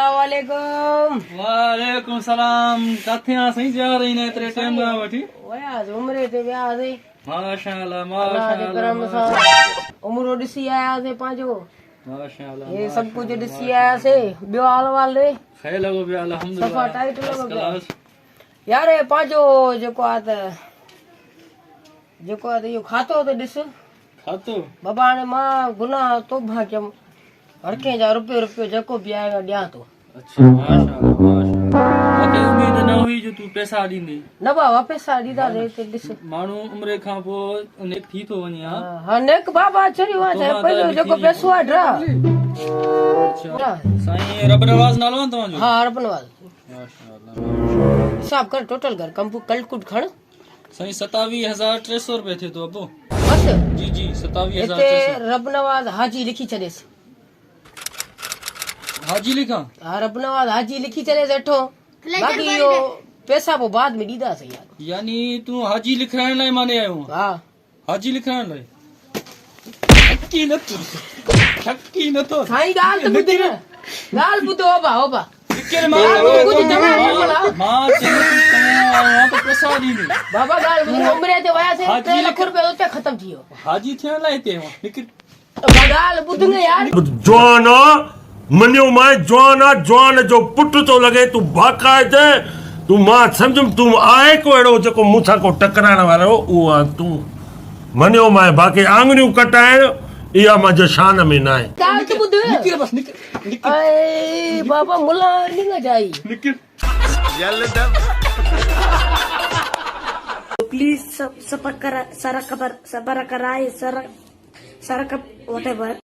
अस्सलाम वालेकुम। वालेकुम सलाम। किथे आ सही जा रही ने तेरे टाइम गा वठी वयास उमरे ते विया से माशाअल्लाह करम माशाअल्लाह सां उमरो ॾिसी आया से पांजो माशाअल्लाह ये सब कुछ ॾिसी आया से ॿियो हाल वाल रे खैर लगो बे अल्हम्दुलिल्लाह सफ़ा टाइट लॻो पिया। क्लास यार ये पांजो जेको आ त इहो खातो त ॾिस खातो बाबा ने मां गुनाह तौबा कयमि हर कंहिं जा रुपयो जेको बि आएगा ॾियां थो। अच्छा माशाअल्लाह माशाअल्लाह ओके उम्मीद न हुई जो तू पैसा ॾींदी न बाबा पैसा ॾींदा रे ते ॾिस माण्हू उम्र खां पोइ नेक थी थो वञे हा हा नेक बाबा चरियो आहे चाहे पहिरियों जेको पैसो आहे ड्रा अच्छा साईं रब नवाज़ नालो आहे तव्हांजो हा हर बनवाल माशाअल्लाह हिसाब कर टोटल कर कंपू कलकुट खण साईं 27,300 रुपए थे तो अबो बस जी जी 27,300 हिते रब नवाज हाजी लिखी छॾेसि हाजी लिखा हा रब नवाज हाजी लिखी छॾेसि अठो बाक़ी इहो पैसा पोइ बाद में ॾींदासीं यार यानी तू हाजी लिखाइण लाइ माने आयो आहीं? हा हाजी लिखाइण लाइ ठकी नथो साईं ॻाल्हि त ॿुध न ॻाल्हि ॿुधो ओबा निकिर कुझु जमा न भला मां चयो आहियां त पैसा ॾींदी बाबा ॻाल्हि ॿुध उमिरि ते वियासीं हाजी 3 लख रुपया उते ख़तम थी वियो हाजी थियण लाइ हिते आयो निकिर ॻाल्हि ॿुध न यार जवान मनियो मां जवान जो पुट तो लगे तू बाकायदे तू मां समझम तू आहे को अहिड़ो जेको मूंसां को टकराइण वारो उहो आहे तूं मनियो मां बाक़ी आङुरियूं कटाइण इहा मुंहिंजे शान में न आहे ॻाल्हि त ॿुध निकिर बस निकिर ऐ बाबा मुला न जाई निकिर प्लीज सब्सक्राइब करा, सब्सक्राइब, whatever.